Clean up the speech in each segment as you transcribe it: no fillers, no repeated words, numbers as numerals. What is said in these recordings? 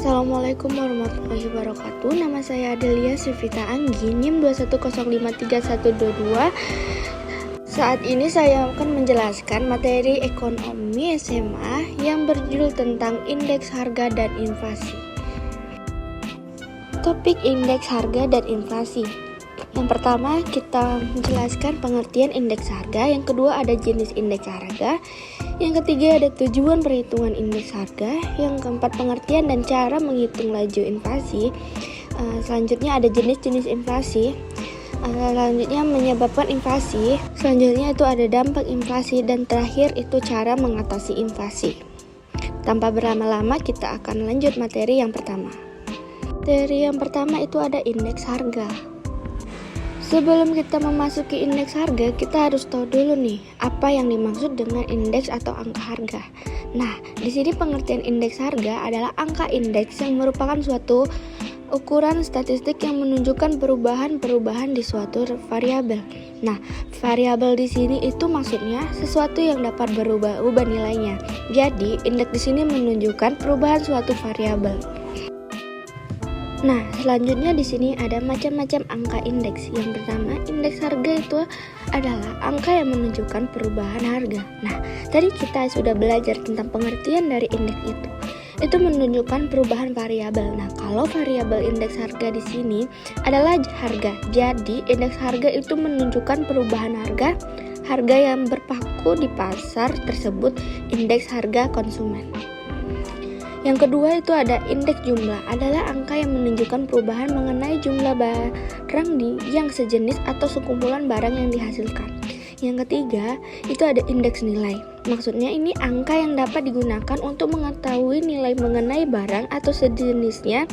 Assalamualaikum warahmatullahi wabarakatuh. Nama saya Adelia Sivita Anggi, NIM 210531122. Saat ini saya akan menjelaskan materi ekonomi SMA yang berjudul tentang indeks harga dan inflasi. Topik indeks harga dan inflasi. Yang pertama, kita menjelaskan pengertian indeks harga. Yang kedua, ada jenis indeks harga. Yang ketiga, ada tujuan perhitungan indeks harga. Yang keempat, pengertian dan cara menghitung laju inflasi. Selanjutnya ada jenis-jenis inflasi. Selanjutnya menyebabkan inflasi. Selanjutnya itu ada dampak inflasi. Dan terakhir itu cara mengatasi inflasi. Tanpa berlama-lama, kita akan lanjut materi yang pertama. Materi yang pertama itu ada indeks harga. Sebelum kita memasuki indeks harga, kita harus tahu dulu nih, apa yang dimaksud dengan indeks atau angka harga. Nah, di sini pengertian indeks harga adalah angka indeks yang merupakan suatu ukuran statistik yang menunjukkan perubahan-perubahan di suatu variabel. Nah, variabel di sini itu maksudnya sesuatu yang dapat berubah-ubah nilainya. Jadi, indeks di sini menunjukkan perubahan suatu variabel. Nah, selanjutnya di sini ada macam-macam angka indeks. Yang pertama, indeks harga itu adalah angka yang menunjukkan perubahan harga. Nah, tadi kita sudah belajar tentang pengertian dari indeks itu. Itu menunjukkan perubahan variabel. Nah, kalau variabel indeks harga di sini adalah harga. Jadi, indeks harga itu menunjukkan perubahan harga yang berpaku di pasar tersebut, indeks harga konsumen. Yang kedua itu ada indeks jumlah, adalah angka yang menunjukkan perubahan mengenai jumlah barang yang sejenis atau sekumpulan barang yang dihasilkan. Yang ketiga itu ada indeks nilai. Maksudnya ini angka yang dapat digunakan untuk mengetahui nilai mengenai barang atau sejenisnya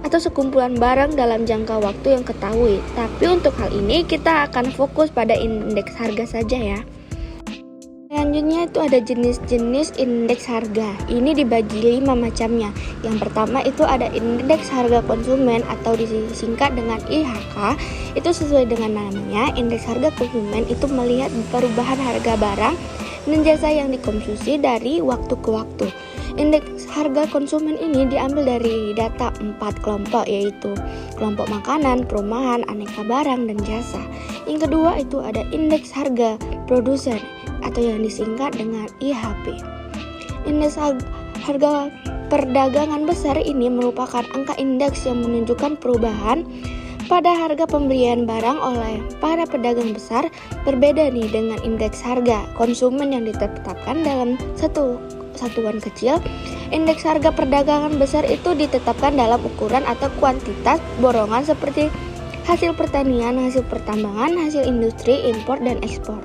atau sekumpulan barang dalam jangka waktu yang ketahui. Tapi untuk hal ini kita akan fokus pada indeks harga saja ya. Selanjutnya itu ada jenis-jenis indeks harga. Ini dibagi 5 macamnya. Yang pertama itu ada indeks harga konsumen atau disingkat dengan IHK. Itu sesuai dengan namanya, indeks harga konsumen itu melihat perubahan harga barang dan jasa yang dikonsumsi dari waktu ke waktu. Indeks harga konsumen ini diambil dari data 4 kelompok, yaitu kelompok makanan, perumahan, aneka barang, dan jasa. Yang kedua itu ada indeks harga produsen atau yang disingkat dengan IHP. Indeks harga perdagangan besar ini merupakan angka indeks yang menunjukkan perubahan pada harga pembelian barang oleh para pedagang besar. Berbeda nih dengan indeks harga konsumen yang ditetapkan dalam satuan kecil. Indeks harga perdagangan besar itu ditetapkan dalam ukuran atau kuantitas borongan seperti hasil pertanian, hasil pertambangan, hasil industri, impor, dan ekspor.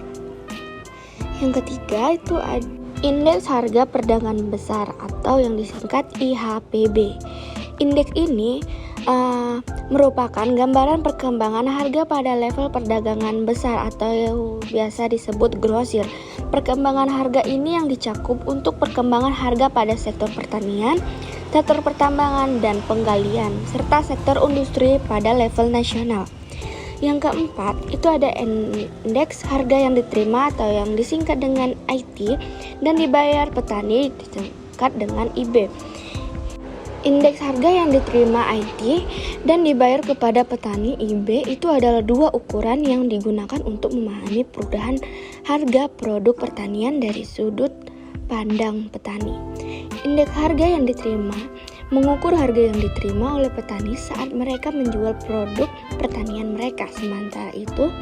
Yang ketiga itu ada indeks harga perdagangan besar atau yang disingkat IHPB. Indeks ini merupakan gambaran perkembangan harga pada level perdagangan besar atau yang biasa disebut grosir. Perkembangan harga ini yang dicakup untuk perkembangan harga pada sektor pertanian, sektor pertambangan dan penggalian, serta sektor industri pada level nasional. Yang keempat, itu ada indeks harga yang diterima atau yang disingkat dengan IT dan dibayar petani disingkat dengan IB. Indeks harga yang diterima IT dan dibayar kepada petani IB itu adalah dua ukuran yang digunakan untuk memahami perubahan harga produk pertanian dari sudut pandang petani. Indeks harga yang diterima mengukur harga yang diterima oleh petani saat mereka menjual produk pertanian mereka. Sementara itu,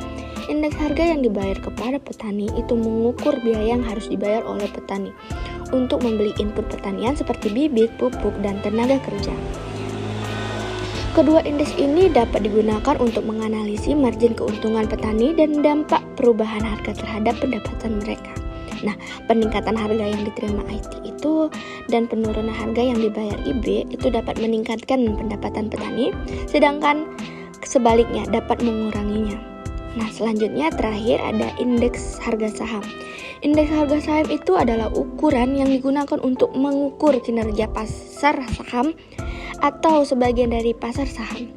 indeks harga yang dibayar kepada petani itu mengukur biaya yang harus dibayar oleh petani untuk membeli input pertanian seperti bibit, pupuk, dan tenaga kerja. Kedua indeks ini dapat digunakan untuk menganalisis margin keuntungan petani dan dampak perubahan harga terhadap pendapatan mereka. Nah, peningkatan harga yang diterima IT itu dan penurunan harga yang dibayar IB itu dapat meningkatkan pendapatan petani, sedangkan sebaliknya dapat menguranginya. Nah, selanjutnya terakhir ada indeks harga saham. Indeks harga saham itu adalah ukuran yang digunakan untuk mengukur kinerja pasar saham atau sebagian dari pasar saham.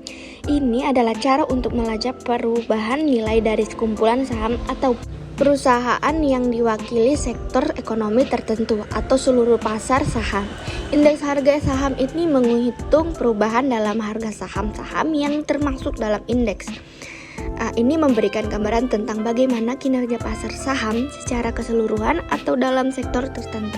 Ini adalah cara untuk melacak perubahan nilai dari sekumpulan saham atau perusahaan yang diwakili sektor ekonomi tertentu atau seluruh pasar saham. Indeks harga saham ini menghitung perubahan dalam harga saham-saham yang termasuk dalam indeks. Ini memberikan gambaran tentang bagaimana kinerja pasar saham secara keseluruhan atau dalam sektor tertentu.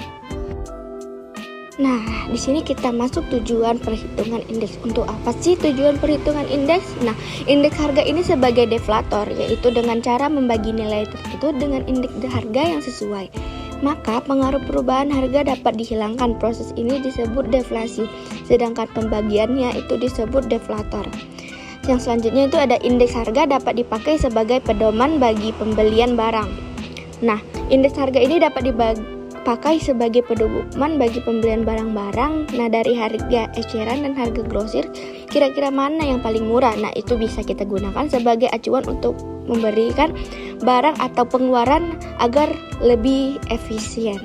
Nah, di sini kita masuk tujuan perhitungan indeks. Untuk apa sih tujuan perhitungan indeks? Nah, indeks harga ini sebagai deflator, yaitu dengan cara membagi nilai tertentu dengan indeks harga yang sesuai. Maka pengaruh perubahan harga dapat dihilangkan. Proses ini disebut deflasi, sedangkan pembagiannya itu disebut deflator. Yang selanjutnya itu ada indeks harga dapat dipakai sebagai pedoman bagi pembelian barang. Nah, indeks harga ini dapat dipakai sebagai pedoman bagi pembelian barang-barang. Nah, dari harga eceran dan harga grosir, kira-kira mana yang paling murah? Nah, itu bisa kita gunakan sebagai acuan untuk memberikan barang atau pengeluaran agar lebih efisien.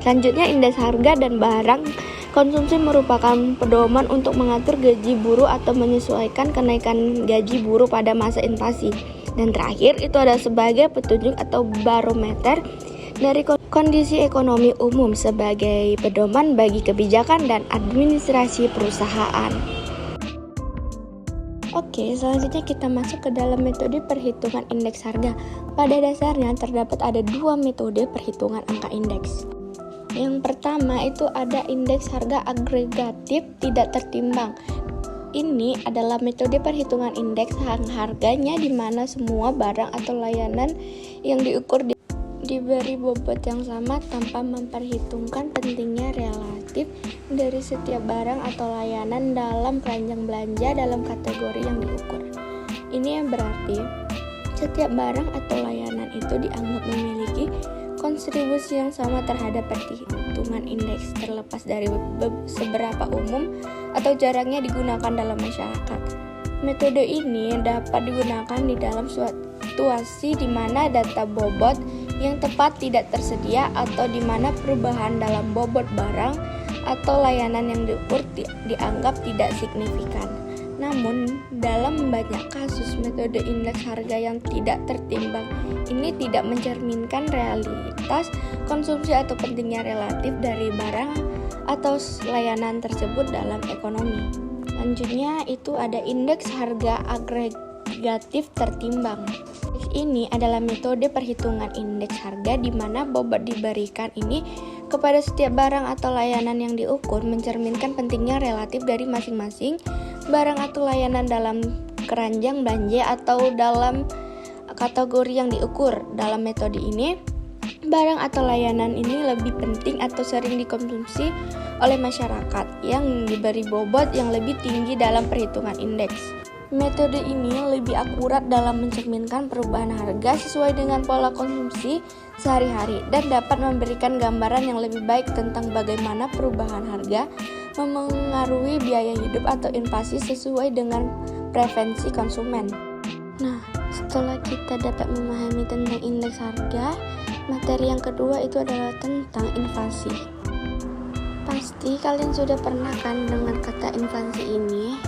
Selanjutnya, indeks harga dan barang konsumsi merupakan pedoman untuk mengatur gaji buruh atau menyesuaikan kenaikan gaji buruh pada masa inflasi. Dan terakhir, itu ada sebagai petunjuk atau barometer dari kondisi ekonomi umum sebagai pedoman bagi kebijakan dan administrasi perusahaan. Oke, selanjutnya kita masuk ke dalam metode perhitungan indeks harga. Pada dasarnya terdapat ada dua metode perhitungan angka indeks. Yang pertama itu ada indeks harga agregatif tidak tertimbang. Ini adalah metode perhitungan indeks harganya di mana semua barang atau layanan yang diukur diberi bobot yang sama tanpa memperhitungkan pentingnya relatif dari setiap barang atau layanan dalam keranjang belanja dalam kategori yang diukur. Ini yang berarti setiap barang atau layanan itu dianggap memiliki kontribusi yang sama terhadap perhitungan indeks terlepas dari seberapa umum atau jarangnya digunakan dalam masyarakat. Metode ini dapat digunakan di dalam situasi di mana data bobot yang tepat tidak tersedia atau di mana perubahan dalam bobot barang atau layanan yang diukur dianggap tidak signifikan. Namun, dalam banyak kasus metode indeks harga yang tidak tertimbang ini tidak mencerminkan realitas konsumsi atau pentingnya relatif dari barang atau layanan tersebut dalam ekonomi. Selanjutnya itu ada indeks harga agregatif tertimbang. Ini adalah metode perhitungan indeks harga di mana bobot diberikan ini kepada setiap barang atau layanan yang diukur mencerminkan pentingnya relatif dari masing-masing barang atau layanan dalam keranjang belanja atau dalam kategori yang diukur. Dalam metode ini, barang atau layanan ini lebih penting atau sering dikonsumsi oleh masyarakat yang diberi bobot yang lebih tinggi dalam perhitungan indeks. Metode ini lebih akurat dalam mencerminkan perubahan harga sesuai dengan pola konsumsi sehari-hari dan dapat memberikan gambaran yang lebih baik tentang bagaimana perubahan harga memengaruhi biaya hidup atau inflasi sesuai dengan preferensi konsumen. Nah, setelah kita dapat memahami tentang indeks harga, materi yang kedua itu adalah tentang inflasi. Pasti kalian sudah pernah kan dengar kata inflasi ini?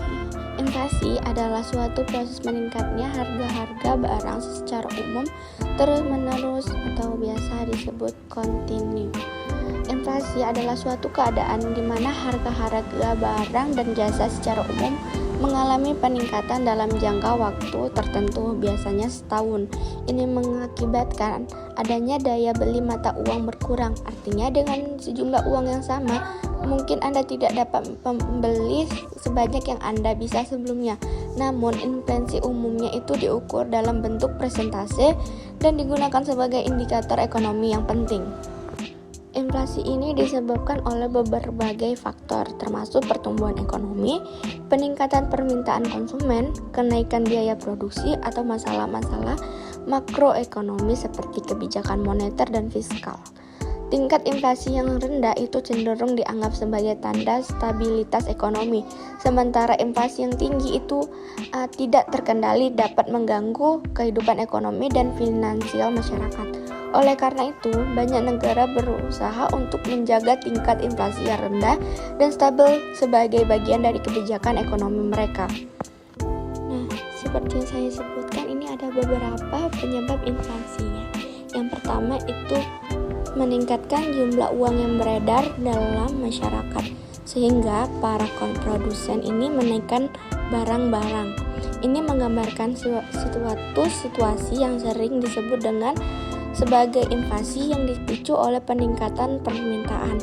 Inflasi adalah suatu proses meningkatnya harga-harga barang secara umum terus-menerus atau biasa disebut kontinu. Inflasi adalah suatu keadaan di mana harga-harga barang dan jasa secara umum mengalami peningkatan dalam jangka waktu tertentu, biasanya setahun. Ini mengakibatkan adanya daya beli mata uang berkurang. Artinya dengan sejumlah uang yang sama, mungkin Anda tidak dapat membeli sebanyak yang Anda bisa sebelumnya. Namun, inflasi umumnya itu diukur dalam bentuk persentase dan digunakan sebagai indikator ekonomi yang penting. Inflasi ini disebabkan oleh berbagai faktor, termasuk pertumbuhan ekonomi, peningkatan permintaan konsumen, kenaikan biaya produksi, atau masalah-masalah makroekonomi seperti kebijakan moneter dan fiskal. Tingkat inflasi yang rendah itu cenderung dianggap sebagai tanda stabilitas ekonomi, sementara inflasi yang tinggi itu tidak terkendali dapat mengganggu kehidupan ekonomi dan finansial masyarakat. Oleh karena itu, banyak negara berusaha untuk menjaga tingkat inflasi yang rendah dan stabil sebagai bagian dari kebijakan ekonomi mereka. Nah, seperti yang saya sebutkan, ini ada beberapa penyebab inflasinya. Yang pertama itu meningkatkan jumlah uang yang beredar dalam masyarakat, sehingga para produsen ini menaikkan barang-barang. Ini menggambarkan suatu situasi yang sering disebut dengan sebagai inflasi yang dipicu oleh peningkatan permintaan.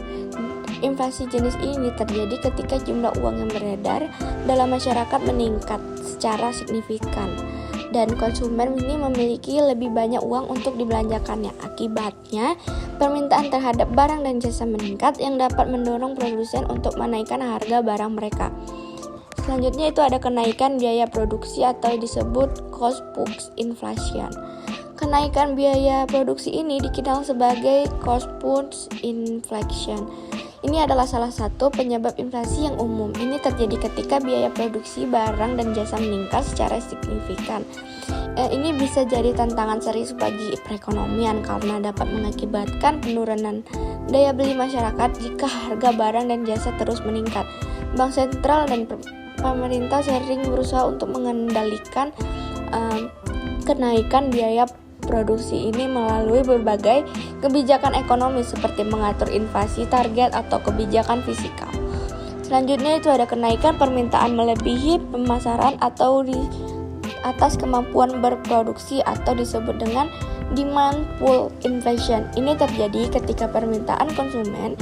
Inflasi jenis ini terjadi ketika jumlah uang yang beredar dalam masyarakat meningkat secara signifikan dan konsumen ini memiliki lebih banyak uang untuk dibelanjakannya. Akibatnya, permintaan terhadap barang dan jasa meningkat yang dapat mendorong produsen untuk menaikkan harga barang mereka. Selanjutnya itu ada kenaikan biaya produksi atau disebut cost push inflation. Kenaikan biaya produksi ini dikenal sebagai cost push inflation. Ini adalah salah satu penyebab inflasi yang umum. Ini terjadi ketika biaya produksi barang dan jasa meningkat secara signifikan. Ini bisa jadi tantangan serius bagi perekonomian karena dapat mengakibatkan penurunan daya beli masyarakat jika harga barang dan jasa terus meningkat. Bank sentral dan pemerintah sering berusaha untuk mengendalikan kenaikan biaya produksi ini melalui berbagai kebijakan ekonomi seperti mengatur inflasi target atau kebijakan fiskal. Selanjutnya itu ada kenaikan permintaan melebihi pemasaran atau di atas kemampuan berproduksi atau disebut dengan demand pull inflation. Ini terjadi ketika permintaan konsumen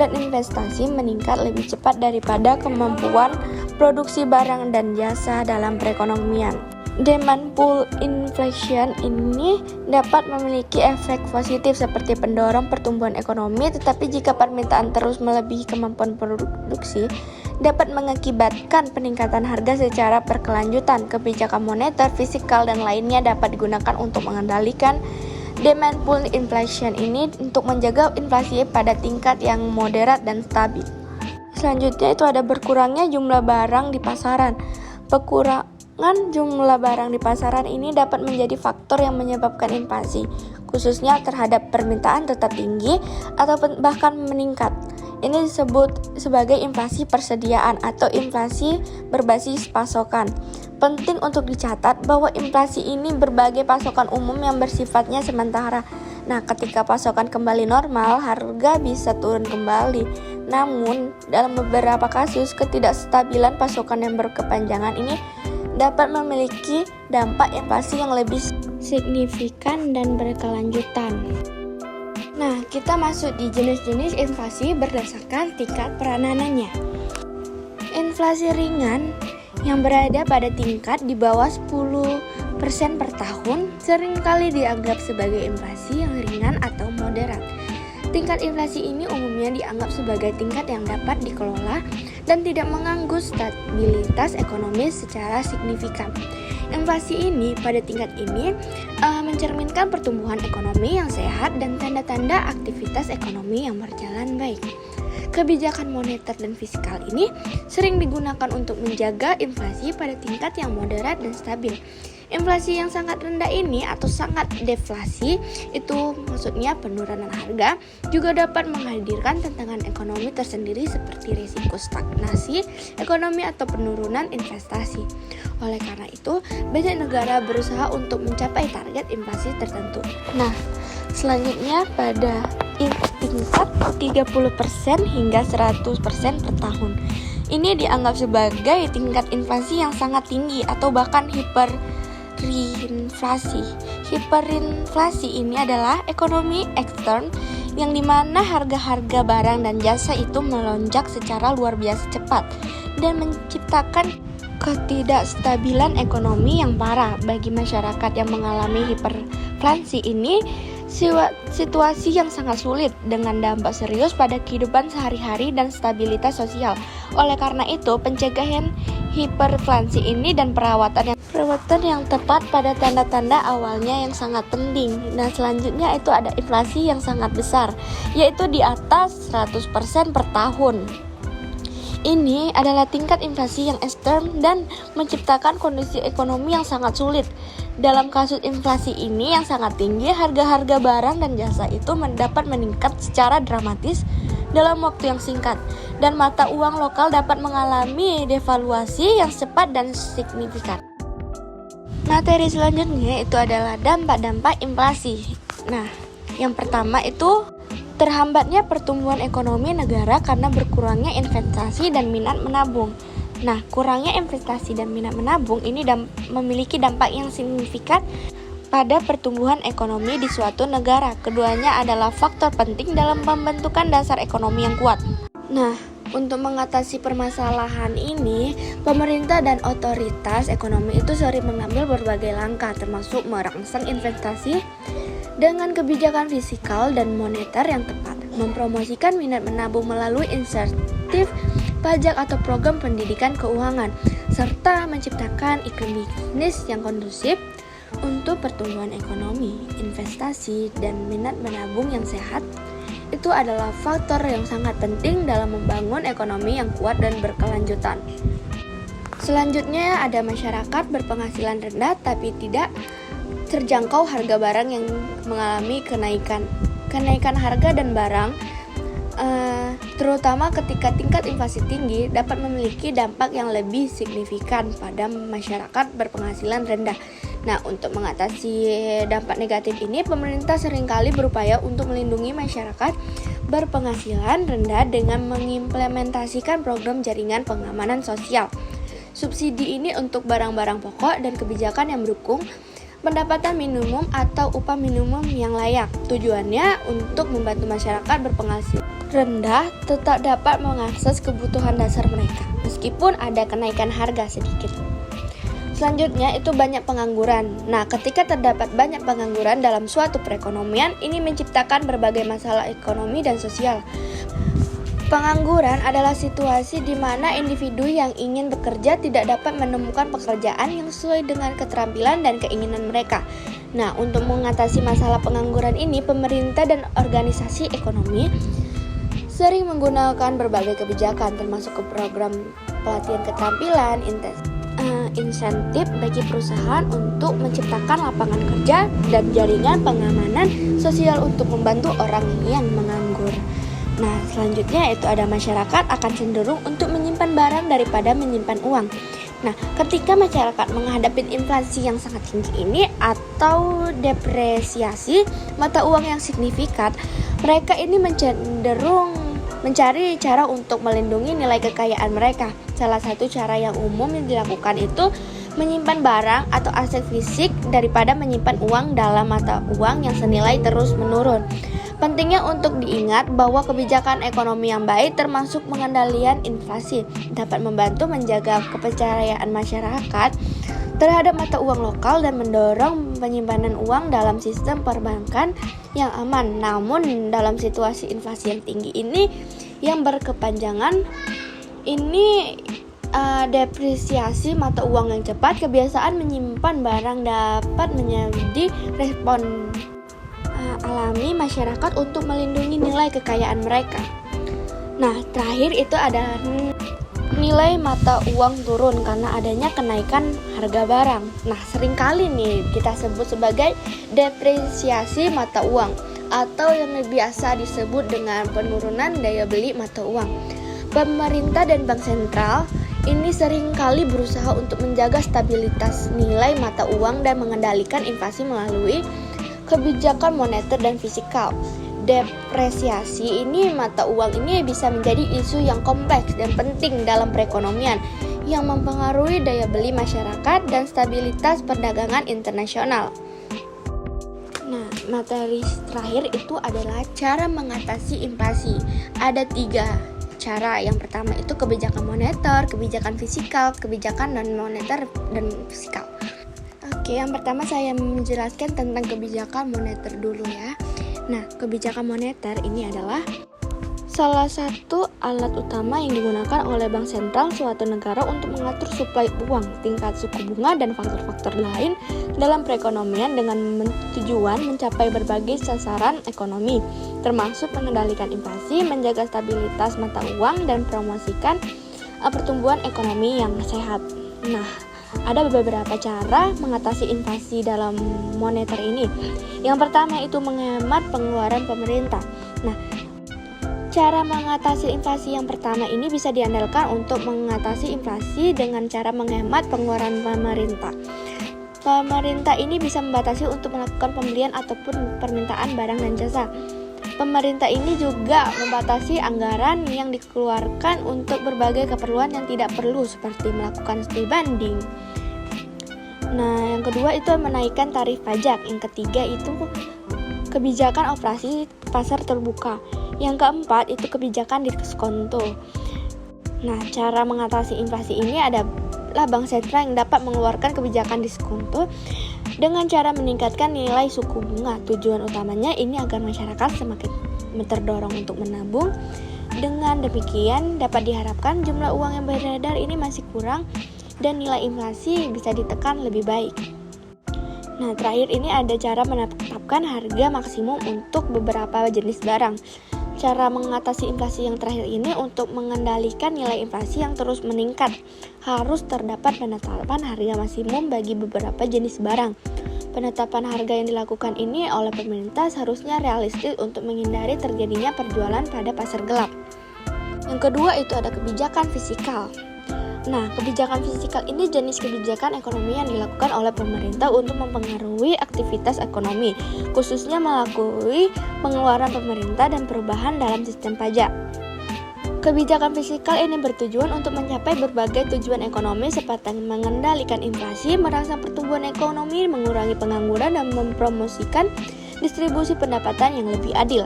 dan investasi meningkat lebih cepat daripada kemampuan produksi barang dan jasa dalam perekonomian. Demand pull inflation ini dapat memiliki efek positif seperti pendorong pertumbuhan ekonomi, tetapi jika permintaan terus melebihi kemampuan produksi, dapat mengakibatkan peningkatan harga secara berkelanjutan. Kebijakan moneter, fiskal, dan lainnya dapat digunakan untuk mengendalikan demand pull inflation ini untuk menjaga inflasi pada tingkat yang moderat dan stabil. Selanjutnya itu ada berkurangnya jumlah barang di pasaran. Jumlah barang di pasaran ini dapat menjadi faktor yang menyebabkan inflasi, khususnya terhadap permintaan tetap tinggi atau bahkan meningkat. Ini disebut sebagai inflasi persediaan atau inflasi berbasis pasokan. Penting untuk dicatat bahwa inflasi ini berbagai pasokan umum yang bersifatnya sementara. Nah, ketika pasokan kembali normal, harga bisa turun kembali. Namun, dalam beberapa kasus, ketidakstabilan pasokan yang berkepanjangan ini dapat memiliki dampak inflasi yang lebih signifikan dan berkelanjutan. Nah, kita masuk di jenis-jenis inflasi berdasarkan tingkat perananannya. Inflasi ringan yang berada pada tingkat di bawah 10% per tahun seringkali dianggap sebagai inflasi yang ringan atau moderat. Tingkat inflasi ini umumnya dianggap sebagai tingkat yang dapat dikelola dan tidak mengganggu stabilitas ekonomi secara signifikan. Inflasi ini pada tingkat ini mencerminkan pertumbuhan ekonomi yang sehat dan tanda-tanda aktivitas ekonomi yang berjalan baik. Kebijakan moneter dan fiskal ini sering digunakan untuk menjaga inflasi pada tingkat yang moderat dan stabil. Inflasi yang sangat rendah ini atau sangat deflasi, itu maksudnya penurunan harga, juga dapat menghadirkan tantangan ekonomi tersendiri seperti risiko stagnasi ekonomi atau penurunan investasi. Oleh karena itu, banyak negara berusaha untuk mencapai target inflasi tertentu. Nah, selanjutnya pada tingkat 30% hingga 100% per tahun. Ini dianggap sebagai tingkat inflasi yang sangat tinggi atau bahkan hiperinflasi. Hiperinflasi ini adalah ekonomi ekstern yang dimana harga-harga barang dan jasa itu melonjak secara luar biasa cepat dan menciptakan ketidakstabilan ekonomi yang parah bagi masyarakat yang mengalami hiperinflasi ini. Situasi yang sangat sulit dengan dampak serius pada kehidupan sehari-hari dan stabilitas sosial. Oleh karena itu, pencegahan hiperinflasi ini dan perawatan yang tepat pada tanda-tanda awalnya yang sangat penting. Nah, selanjutnya itu ada inflasi yang sangat besar, yaitu di atas 100% per tahun. Ini adalah tingkat inflasi yang ekstrem dan menciptakan kondisi ekonomi yang sangat sulit. Dalam kasus inflasi ini yang sangat tinggi, harga-harga barang dan jasa itu dapat meningkat secara dramatis dalam waktu yang singkat, dan mata uang lokal dapat mengalami devaluasi yang cepat dan signifikan. Materi selanjutnya itu adalah dampak-dampak inflasi. Nah, yang pertama itu terhambatnya pertumbuhan ekonomi negara karena berkurangnya investasi dan minat menabung. Nah, kurangnya investasi dan minat menabung ini memiliki dampak yang signifikan pada pertumbuhan ekonomi di suatu negara. Keduanya adalah faktor penting dalam pembentukan dasar ekonomi yang kuat. Nah, untuk mengatasi permasalahan ini, pemerintah dan otoritas ekonomi itu sering mengambil berbagai langkah, termasuk merangsang investasi dengan kebijakan fiskal dan moneter yang tepat, mempromosikan minat menabung melalui insentif pajak atau program pendidikan keuangan, serta menciptakan iklim bisnis yang kondusif untuk pertumbuhan ekonomi, investasi, dan minat menabung yang sehat. Itu adalah faktor yang sangat penting dalam membangun ekonomi yang kuat dan berkelanjutan. Selanjutnya ada masyarakat berpenghasilan rendah tapi tidak terjangkau harga barang yang mengalami kenaikan harga dan barang, terutama ketika tingkat inflasi tinggi, dapat memiliki dampak yang lebih signifikan pada masyarakat berpenghasilan rendah. Nah, untuk mengatasi dampak negatif ini, pemerintah seringkali berupaya untuk melindungi masyarakat berpenghasilan rendah dengan mengimplementasikan program jaringan pengamanan sosial. Subsidi ini untuk barang-barang pokok dan kebijakan yang mendukung pendapatan minimum atau upah minimum yang layak. Tujuannya untuk membantu masyarakat berpenghasilan rendah tetap dapat mengakses kebutuhan dasar mereka, meskipun ada kenaikan harga sedikit. Selanjutnya itu banyak pengangguran. Nah, ketika terdapat banyak pengangguran dalam suatu perekonomian, ini menciptakan berbagai masalah ekonomi dan sosial. Pengangguran adalah situasi di mana individu yang ingin bekerja tidak dapat menemukan pekerjaan yang sesuai dengan keterampilan dan keinginan mereka. Nah, untuk mengatasi masalah pengangguran ini, pemerintah dan organisasi ekonomi sering menggunakan berbagai kebijakan, termasuk ke program pelatihan keterampilan, insentif bagi perusahaan untuk menciptakan lapangan kerja, dan jaringan pengamanan sosial untuk membantu orang yang menganggur. Nah, selanjutnya itu ada masyarakat akan cenderung untuk menyimpan barang daripada menyimpan uang. Nah, ketika masyarakat menghadapi inflasi yang sangat tinggi ini atau depresiasi mata uang yang signifikan, mereka ini cenderung mencari cara untuk melindungi nilai kekayaan mereka. Salah satu cara yang umum yang dilakukan itu menyimpan barang atau aset fisik daripada menyimpan uang dalam mata uang yang senilai terus menurun. Pentingnya untuk diingat bahwa kebijakan ekonomi yang baik termasuk pengendalian inflasi dapat membantu menjaga kepercayaan masyarakat terhadap mata uang lokal dan mendorong penyimpanan uang dalam sistem perbankan yang aman. Namun dalam situasi inflasi yang tinggi ini yang berkepanjangan ini depresiasi mata uang yang cepat, kebiasaan menyimpan barang dapat menjadi respon alami masyarakat untuk melindungi nilai kekayaan mereka. Nah, terakhir itu ada nilai mata uang turun karena adanya kenaikan harga barang. Nah, seringkali nih kita sebut sebagai depresiasi mata uang atau yang biasa disebut dengan penurunan daya beli mata uang. Pemerintah dan bank sentral ini seringkali berusaha untuk menjaga stabilitas nilai mata uang dan mengendalikan inflasi melalui kebijakan moneter dan fiskal. Depresiasi ini mata uang ini bisa menjadi isu yang kompleks dan penting dalam perekonomian yang mempengaruhi daya beli masyarakat dan stabilitas perdagangan internasional. Nah, materi terakhir itu adalah cara mengatasi inflasi. Ada 3 cara. Yang pertama itu kebijakan moneter, kebijakan fiskal, kebijakan non-moneter dan fiskal. Oke, yang pertama saya menjelaskan tentang kebijakan moneter dulu ya. Nah, kebijakan moneter ini adalah salah satu alat utama yang digunakan oleh bank sentral suatu negara untuk mengatur suplai uang, tingkat suku bunga, dan faktor-faktor lain dalam perekonomian dengan tujuan mencapai berbagai sasaran ekonomi, termasuk mengendalikan inflasi, menjaga stabilitas mata uang, dan promosikan pertumbuhan ekonomi yang sehat. Nah, ada beberapa cara mengatasi inflasi dalam moneter ini. Yang pertama itu menghemat pengeluaran pemerintah. Nah, cara mengatasi inflasi yang pertama ini bisa diandalkan untuk mengatasi inflasi dengan cara menghemat pengeluaran pemerintah. Pemerintah ini bisa membatasi untuk melakukan pembelian ataupun permintaan barang dan jasa. Pemerintah ini juga membatasi anggaran yang dikeluarkan untuk berbagai keperluan yang tidak perlu seperti melakukan studi banding. Nah, yang kedua itu menaikkan tarif pajak. Yang ketiga itu kebijakan operasi pasar terbuka. Yang keempat itu kebijakan diskonto. Nah, cara mengatasi inflasi ini adalah Bank Sentral yang dapat mengeluarkan kebijakan diskonto dengan cara meningkatkan nilai suku bunga. Tujuan utamanya ini agar masyarakat semakin terdorong untuk menabung. Dengan demikian dapat diharapkan jumlah uang yang beredar ini masih kurang dan nilai inflasi bisa ditekan lebih baik. Nah, terakhir ini ada cara menetapkan harga maksimum untuk beberapa jenis barang. Cara mengatasi inflasi yang terakhir ini untuk mengendalikan nilai inflasi yang terus meningkat, harus terdapat penetapan harga maksimum bagi beberapa jenis barang. Penetapan harga yang dilakukan ini oleh pemerintah seharusnya realistis untuk menghindari terjadinya perjualan pada pasar gelap. Yang kedua itu ada kebijakan fiskal. Nah, kebijakan fiskal ini jenis kebijakan ekonomi yang dilakukan oleh pemerintah untuk mempengaruhi aktivitas ekonomi, khususnya melalui pengeluaran pemerintah dan perubahan dalam sistem pajak. Kebijakan fiskal ini bertujuan untuk mencapai berbagai tujuan ekonomi seperti mengendalikan inflasi, merangsang pertumbuhan ekonomi, mengurangi pengangguran, dan mempromosikan distribusi pendapatan yang lebih adil.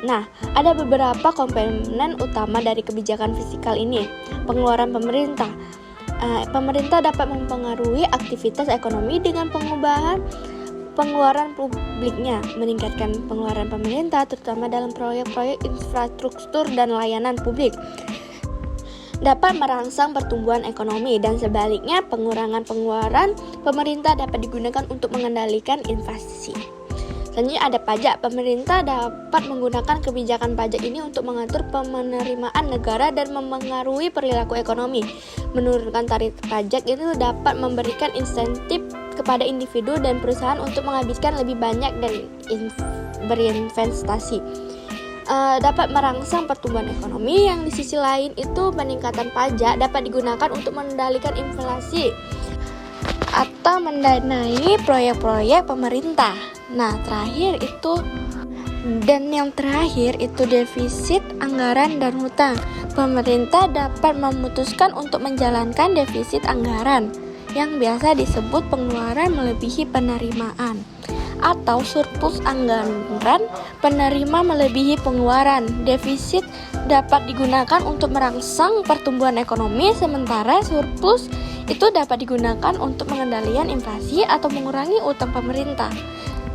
Nah, ada beberapa komponen utama dari kebijakan fiskal ini. Pengeluaran pemerintah. Pemerintah dapat mempengaruhi aktivitas ekonomi dengan pengubahan pengeluaran publiknya, meningkatkan pengeluaran pemerintah terutama dalam proyek-proyek infrastruktur dan layanan publik. Dapat merangsang pertumbuhan ekonomi dan sebaliknya pengurangan pengeluaran pemerintah dapat digunakan untuk mengendalikan inflasi. Selanjutnya ada pajak. Pemerintah dapat menggunakan kebijakan pajak ini untuk mengatur penerimaan negara dan mempengaruhi perilaku ekonomi. Menurunkan tarif pajak itu dapat memberikan insentif kepada individu dan perusahaan untuk menghabiskan lebih banyak dan berinvestasi. Dapat merangsang pertumbuhan ekonomi. Yang di sisi lain itu peningkatan pajak dapat digunakan untuk mengendalikan inflasi atau mendanai proyek-proyek pemerintah. Nah, yang terakhir itu defisit anggaran dan hutang. Pemerintah dapat memutuskan untuk menjalankan defisit anggaran yang biasa disebut pengeluaran melebihi penerimaan atau surplus anggaran penerima melebihi pengeluaran. Defisit dapat digunakan untuk merangsang pertumbuhan ekonomi, sementara surplus itu dapat digunakan untuk pengendalian inflasi atau mengurangi utang pemerintah.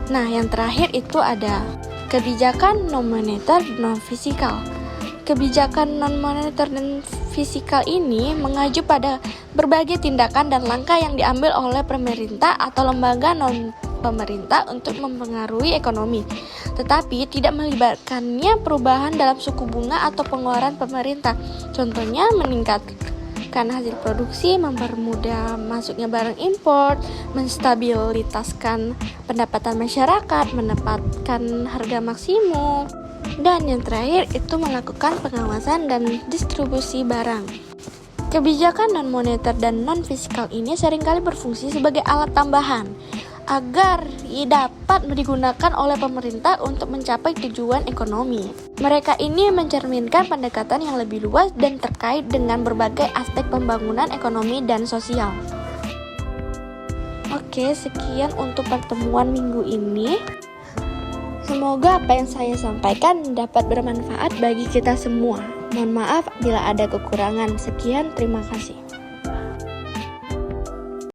Nah, yang terakhir itu ada kebijakan non-moneter non-fiskal. Kebijakan non-moneter dan fiskal ini mengacu pada berbagai tindakan dan langkah yang diambil oleh pemerintah atau lembaga non-pemerintah untuk mempengaruhi ekonomi, tetapi tidak melibatkannya perubahan dalam suku bunga atau pengeluaran pemerintah. Contohnya meningkatkan hasil produksi, mempermudah masuknya barang impor, menstabilitaskan pendapatan masyarakat, menetapkan harga maksimum, dan yang terakhir itu melakukan pengawasan dan distribusi barang. Kebijakan non-moneter dan non-fiskal ini seringkali berfungsi sebagai alat tambahan agar dapat digunakan oleh pemerintah untuk mencapai tujuan ekonomi. Mereka ini mencerminkan pendekatan yang lebih luas dan terkait dengan berbagai aspek pembangunan ekonomi dan sosial. Oke, sekian untuk pertemuan minggu ini. Semoga apa yang saya sampaikan dapat bermanfaat bagi kita semua. Mohon maaf bila ada kekurangan. Sekian, terima kasih.